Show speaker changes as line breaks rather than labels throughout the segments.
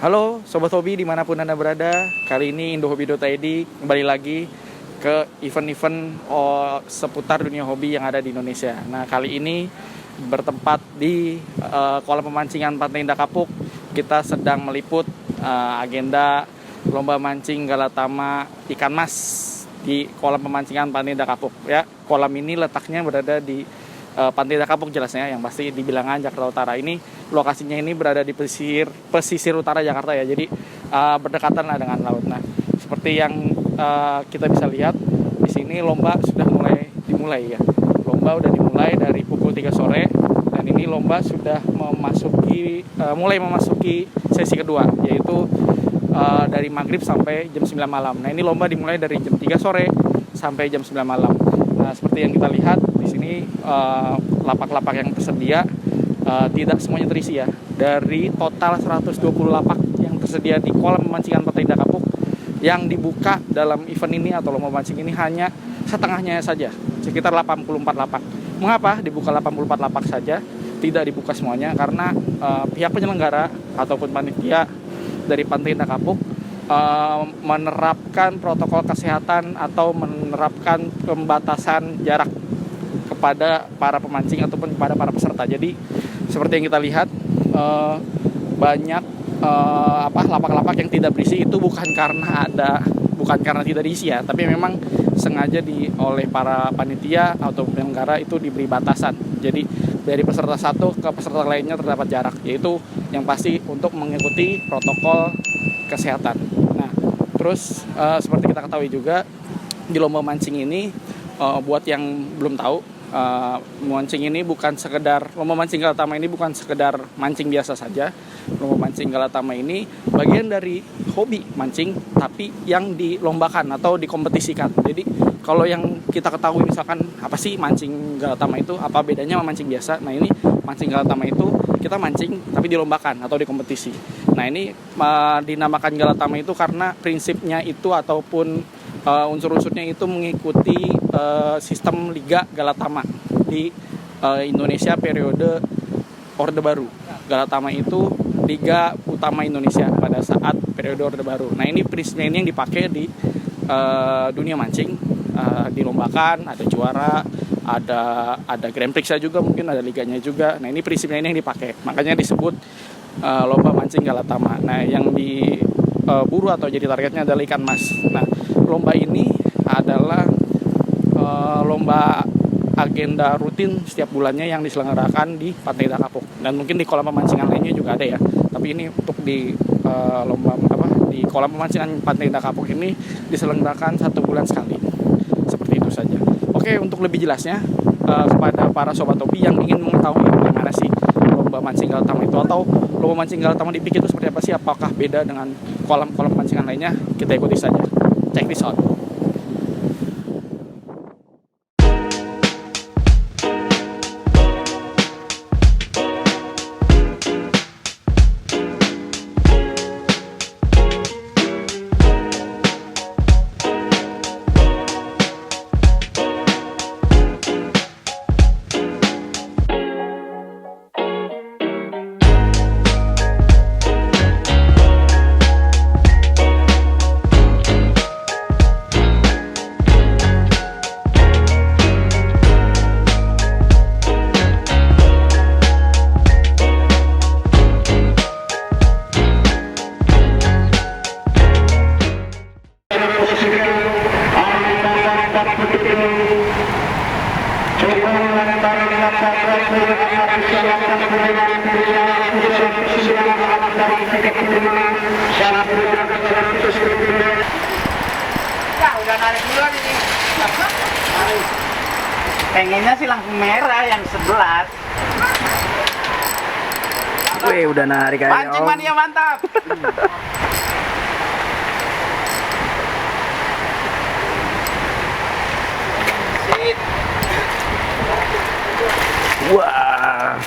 Halo Sobat Hobi dimanapun Anda berada. Kali ini Indo-Hobi.id kembali lagi ke event-event seputar dunia hobi yang ada di Indonesia. Nah, kali ini bertempat di kolam pemancingan Pantai Indah Kapuk. Kita sedang meliput agenda lomba mancing galatama ikan mas di kolam pemancingan Pantai Indah Kapuk. Ya, kolam ini letaknya berada di Pantai Indah Kapuk jelasnya, yang pasti di Bilangan, Jakarta Utara. Ini lokasinya ini berada di pesisir utara Jakarta ya, jadi berdekatan lah dengan laut. Nah, seperti yang kita bisa lihat di sini lomba sudah dimulai ya. Lomba udah dimulai dari pukul 3 sore dan ini lomba sudah mulai memasuki sesi kedua, yaitu dari maghrib sampai jam 9 malam. Nah, ini lomba dimulai dari jam 3 sore sampai jam 9 malam. Nah, seperti yang kita lihat di sini lapak-lapak yang tersedia tidak semuanya terisi ya. Dari total 120 lapak yang tersedia di kolam pemancingan Pantai Indah Kapuk, yang dibuka dalam event ini atau lomba mancing ini hanya setengahnya saja, sekitar 84 lapak. Mengapa dibuka 84 lapak saja, tidak dibuka semuanya? Karena pihak penyelenggara ataupun panitia dari Pantai Indah Kapuk menerapkan protokol kesehatan atau menerapkan pembatasan jarak kepada para pemancing ataupun kepada para peserta. Jadi seperti yang kita lihat banyak lapak-lapak yang tidak berisi itu bukan karena tidak diisi ya, tapi memang sengaja oleh para panitia atau penyelenggara itu diberi batasan. Jadi dari peserta satu ke peserta lainnya terdapat jarak, yaitu yang pasti untuk mengikuti protokol kesehatan. Nah, terus seperti kita ketahui juga di lomba mancing ini, buat yang belum tahu, mancing ini bukan sekedar lomba mancing galatama ini bukan sekedar mancing biasa saja. Lomba mancing galatama ini bagian dari hobi mancing, tapi yang dilombakan atau dikompetisikan. Jadi kalau yang kita ketahui misalkan apa sih mancing galatama itu, apa bedanya sama mancing biasa? Nah, ini mancing galatama itu kita mancing tapi dilombakan atau dikompetisi. Nah, ini dinamakan galatama itu karena prinsipnya itu ataupun unsur-unsurnya itu mengikuti sistem Liga Galatama di Indonesia periode Orde Baru. Galatama itu Liga Utama Indonesia pada saat periode Orde Baru. Nah, ini prinsipnya ini yang dipakai di dunia mancing, dilombakan, ada juara, ada Grand Prix juga, mungkin ada liganya juga. Nah, ini prinsipnya ini yang dipakai, makanya disebut lomba mancing galatama. Nah, yang diburu atau jadi targetnya adalah ikan mas. Nah, lomba ini adalah lomba agenda rutin setiap bulannya yang diselenggarakan di Pantai Indah Kapuk, dan mungkin di kolam pemancingan lainnya juga ada ya. Tapi ini untuk di di kolam pemancingan Pantai Indah Kapuk ini diselenggarakan 1 bulan sekali. Seperti itu saja. Oke, untuk lebih jelasnya kepada para sobat hobi yang ingin mengetahui bagaimana sih lomba mancing galatama itu, atau lomba mancing galatama di PIK itu seperti apa sih, apakah beda dengan kolam-kolam pemancingan lainnya, kita ikuti saja. Check this out.
Udah narik duluan ini. Pengennya sih langsung merah yang 11.
Wih, udah narik aja.
Mancing mania mantap. Sit.
Wah.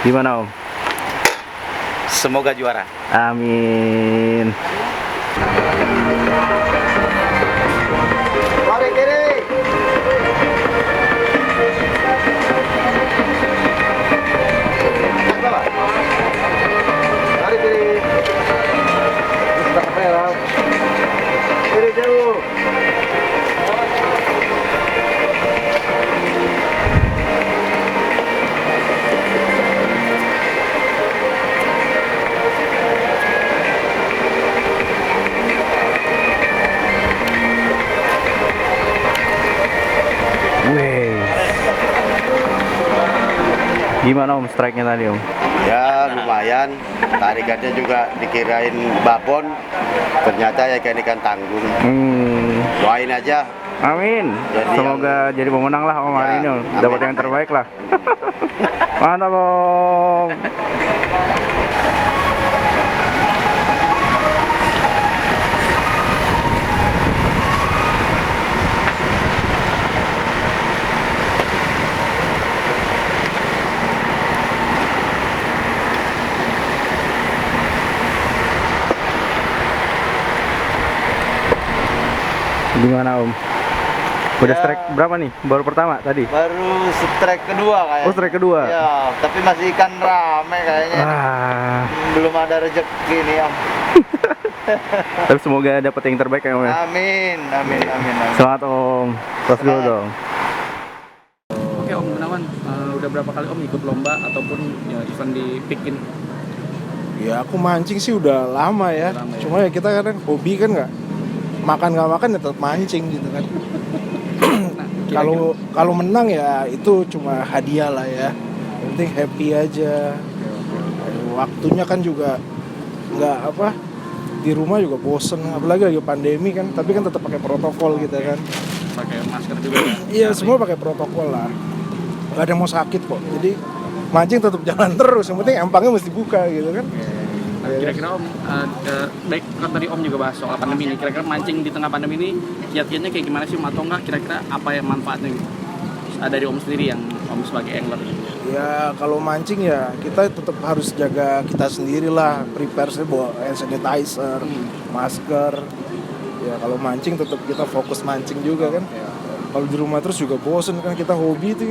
Gimana, Om?
Semoga juara.
Amin.
Lari kiri. Lari kiri.
Gimana Om strike-nya tadi Om?
Ya lumayan, tarikannya juga dikirain babon, ternyata ya ikan tanggung. Doain aja.
Amin.
Jadi
Semoga jadi pemenang lah Om hari
Ya,
ini Om.
amin.
Dapat yang terbaik lah. Mantap Om. Gimana Om? Udah
Ya.
strike berapa nih? Baru pertama tadi?
Baru strike kedua kayak.
Oh strike kedua?
Ya, tapi masih ikan rame kayaknya.
Wah.
Belum ada rezeki nih Om.
Tapi semoga dapat yang terbaik ya Om ya.
Amin, amin, amin, amin.
Semangat Om. Tos dulu dong.
Oke Om Gunawan, udah berapa kali Om ikut lomba ataupun ya, event di PIK ini?
Ya aku mancing sih udah lama ya.
Udah lama ya.
Cuma ya kita kadang hobi kan nggak makan ya tetap mancing gitu kan.
Nah,
Kalau menang ya itu cuma hadiah lah ya. Yang penting happy aja. Waktunya kan juga nggak di rumah juga bosen, apalagi lagi pandemi kan. Tapi kan tetap pakai protokol gitu kan.
pakai masker juga ya?
Iya semua pakai protokol lah. Gak ada yang mau sakit kok. Jadi mancing tetap jalan terus. Yang penting empangnya mesti buka gitu kan.
Nah, kira-kira Om, baik kan tadi Om juga bahas soal pandemi ini. Kira-kira mancing di tengah pandemi ini kiat-kiatnya kayak gimana sih? Atau enggak kira-kira apa yang manfaatnya gitu? Dari Om sendiri yang Om sebagai angler.
Ya kalau mancing ya kita tetap harus jaga kita sendiri lah. Prepare saya bawa hand sanitizer, masker. Ya kalau mancing tetap kita fokus mancing juga kan. Kalau di rumah terus juga bosen kan, kita hobi itu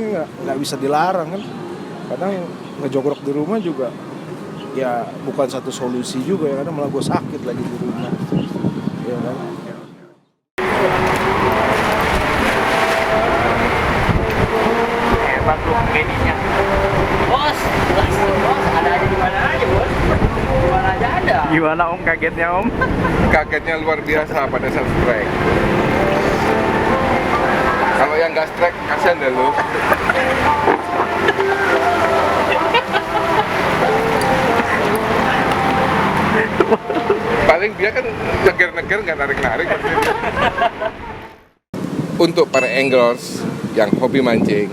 nggak bisa dilarang kan. Kadang ngejogrok di rumah juga ya bukan satu solusi juga ya, kadang malah gue sakit lagi di rumah. Ya kan.
Hebat lu begininya. Bos, ada aja di mana aja, Bos. Di mana aja ada.
Gimana Om kagetnya Om?
Kagetnya luar biasa pada saat strike. Kalau yang nggak strike, kasihan deh lu. Paling dia kan neger-neger nggak narik-narik. Untuk para anglers yang hobi mancing,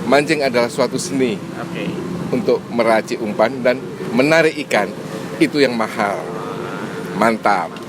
mancing adalah suatu seni
Oke.
untuk meracik umpan dan menarik ikan. Itu yang mahal. Mantap.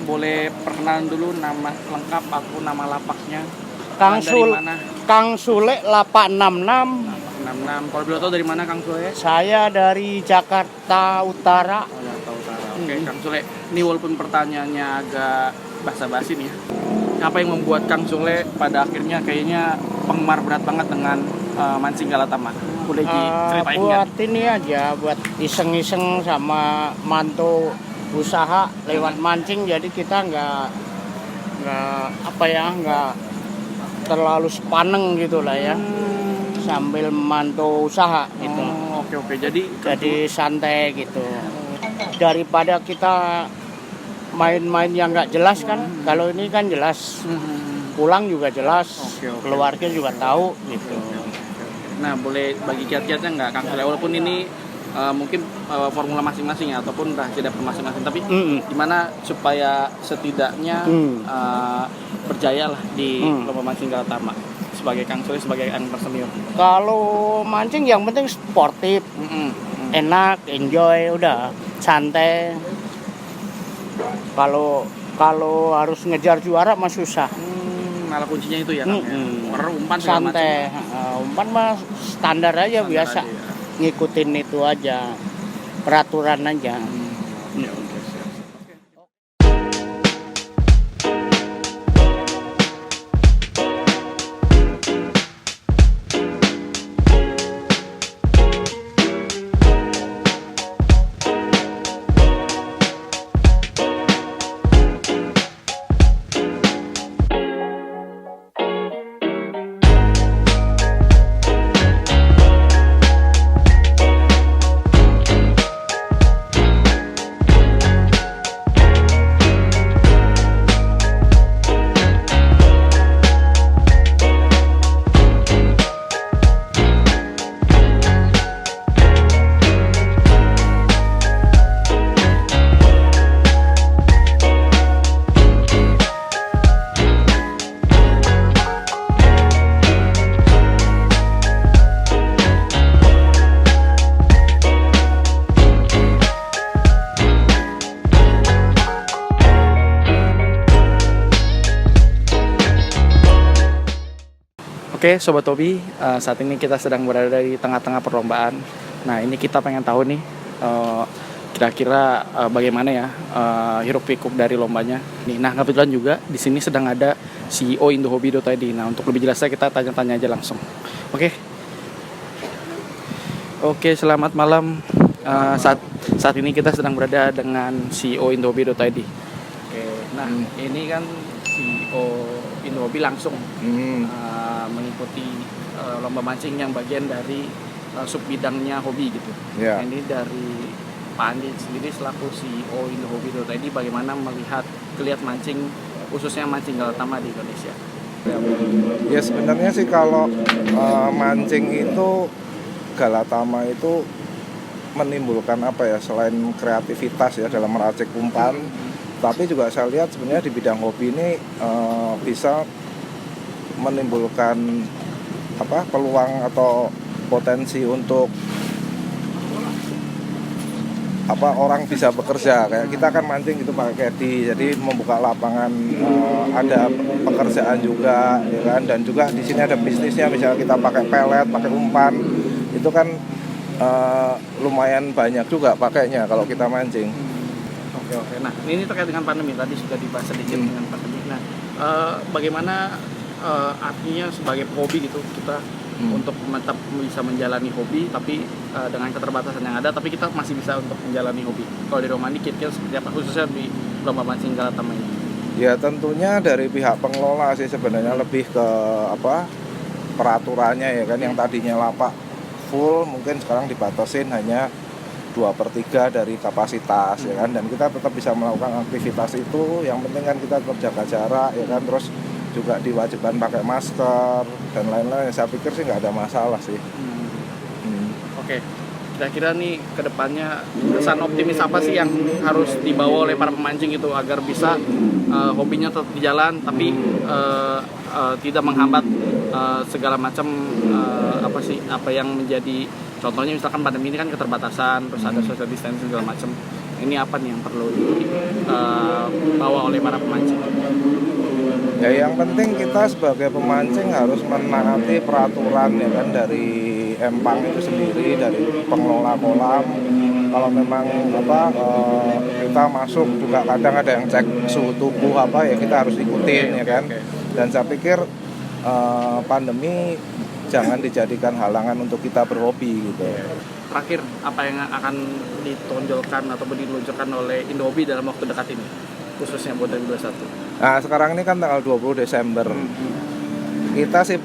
Boleh perkenalan dulu nama lengkap atau nama lapaknya?
Kang
Dari
Sul,
mana?
Kang Sule 866.
66. Kalau boleh tahu dari mana Kang Sule?
Saya dari Jakarta Utara.
Oh, Jakarta Utara. Oke, Kang Sule. Ini walaupun pertanyaannya agak basa-basi nih ya. Apa yang membuat Kang Sule pada akhirnya kayaknya penggemar berat banget dengan mancing galatama? Boleh diceritain nggak?
Buat ini aja, buat iseng-iseng sama mantu usaha lewat mancing, jadi kita nggak terlalu sepaneng gitu lah ya, sambil memantau usaha gitu.
Oh, oke. Jadi
Santai gitu, daripada kita main-main yang nggak jelas kan. Kalau ini kan jelas, pulang juga jelas,
Oke.
keluarga juga tahu gitu.
Nah, boleh bagi kiat-kiatnya nggak Kang Sule? Walaupun ini mungkin formula masing-masing ya, ataupun rahasia dapur masing-masing, tapi gimana supaya setidaknya berjaya lah di lomba mancing galatama sebagai Kang Sule, sebagai angler senior.
Kalau mancing yang penting sportif, enak, enjoy, udah santai. Kalau harus ngejar juara mah susah.
Malah kuncinya itu ya Kang ya. Umpan segala
Santai. Umpan mah standar aja,
Standar
biasa.
aja ya.
Ngikutin itu aja, peraturan aja.
Ya, oke, siap. Oke, Sobat Hobi, saat ini kita sedang berada di tengah-tengah perlombaan. Nah, ini kita pengen tahu nih, kira-kira bagaimana ya hiruk pikuk dari lombanya. Nih, nah kebetulan juga di sini sedang ada CEO Indohobi.id. Nah, untuk lebih jelasnya kita tanya-tanya aja langsung. Oke, selamat malam. Saat ini kita sedang berada dengan CEO Indohobi.id. Oke, nah ini kan CEO Indohobi langsung mengikuti lomba mancing yang bagian dari sub bidangnya hobi gitu.
Ya.
Ini dari Pak Andi sendiri selaku CEO Indohobi.id, bagaimana melihat geliat mancing, khususnya mancing galatama di Indonesia?
Ya sebenarnya sih kalau mancing itu galatama itu menimbulkan apa ya, selain kreativitas ya dalam meracik umpan, tapi juga saya lihat sebenarnya di bidang hobi ini bisa menimbulkan apa, peluang atau potensi untuk apa, orang bisa bekerja. Kayak kita kan mancing itu pakai caddy, jadi membuka lapangan, ada pekerjaan juga ya kan, dan juga di sini ada bisnisnya, misalnya kita pakai pelet, pakai umpan, itu kan lumayan banyak juga pakainya kalau kita mancing.
Oke. Nah, ini terkait dengan pandemi, tadi sudah dibahas sedikit dengan pandemi. Nah, bagaimana artinya sebagai hobi gitu kita untuk tetap bisa menjalani hobi, tapi dengan keterbatasan yang ada, tapi kita masih bisa untuk menjalani hobi. Kalau di Romani kira-kira seperti apa, khususnya di lomba mancing galatama ini?
Ya tentunya dari pihak pengelola sih sebenarnya lebih ke apa, peraturannya ya kan, yang tadinya lapak full mungkin sekarang dibatasin hanya 2/3 dari kapasitas ya kan, dan kita tetap bisa melakukan aktivitas itu. Yang penting kan kita tetap jaga jarak ya kan, terus juga diwajibkan pakai masker dan lain-lain. Saya pikir sih nggak ada masalah sih.
Oke, kira-kira nih kedepannya kesan optimis apa sih yang harus dibawa oleh para pemancing itu agar bisa hobinya tetap di jalan, tapi tidak menghambat segala macam apa yang menjadi, contohnya misalkan pandemi ini kan keterbatasan, terus ada social distancing segala macam. Ini apa nih yang perlu dibawa oleh para pemancing?
Ya yang penting kita sebagai pemancing harus menaati peraturan ya kan, dari empang itu sendiri, dari pengelola kolam. Kalau memang kita masuk juga kadang ada yang cek suhu tubuh apa ya, kita harus ikutin ya kan. Dan saya pikir pandemi jangan dijadikan halangan untuk kita berhobi gitu.
Terakhir, apa yang akan ditonjolkan atau diluncurkan oleh Indohobi dalam waktu dekat ini, khususnya buat 2021?
Nah sekarang ini kan tanggal 20 Desember. Kita sih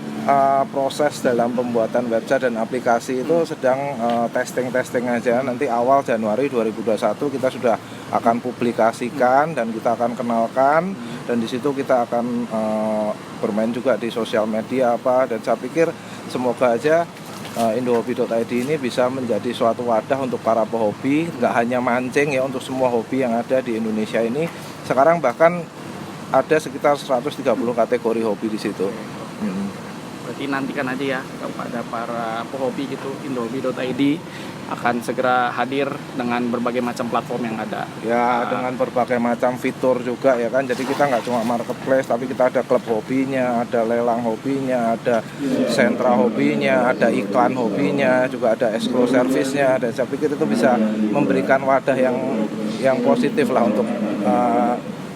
proses dalam pembuatan website dan aplikasi itu sedang testing aja. Nanti awal Januari 2021 kita sudah akan publikasikan dan kita akan kenalkan, dan di situ kita akan bermain juga di sosial media apa. Dan saya pikir semoga aja Indohobi.id ini bisa menjadi suatu wadah untuk para pehobi, nggak hanya mancing ya, untuk semua hobi yang ada di Indonesia ini. Sekarang bahkan ada sekitar 130 kategori hobi di situ.
Berarti nantikan aja ya kepada para pehobi gitu, Indohobi.id akan segera hadir dengan berbagai macam platform yang ada.
Ya, dengan berbagai macam fitur juga ya kan. Jadi kita nggak cuma marketplace, tapi kita ada klub hobinya, ada lelang hobinya, ada sentra hobinya, ada iklan hobinya, juga ada escrow service-nya. Dan saya pikir itu bisa memberikan wadah yang positif lah untuk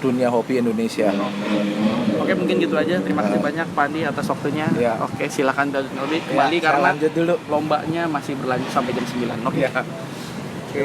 dunia hobi Indonesia.
Oke, mungkin gitu aja. Terima kasih banyak Pak Andi atas waktunya.
Ya.
Oke, silakan lebih kembali
Ya,
karena
lanjut dulu.
lombanya masih berlanjut sampai jam 9. Oke.
Ya. Oke.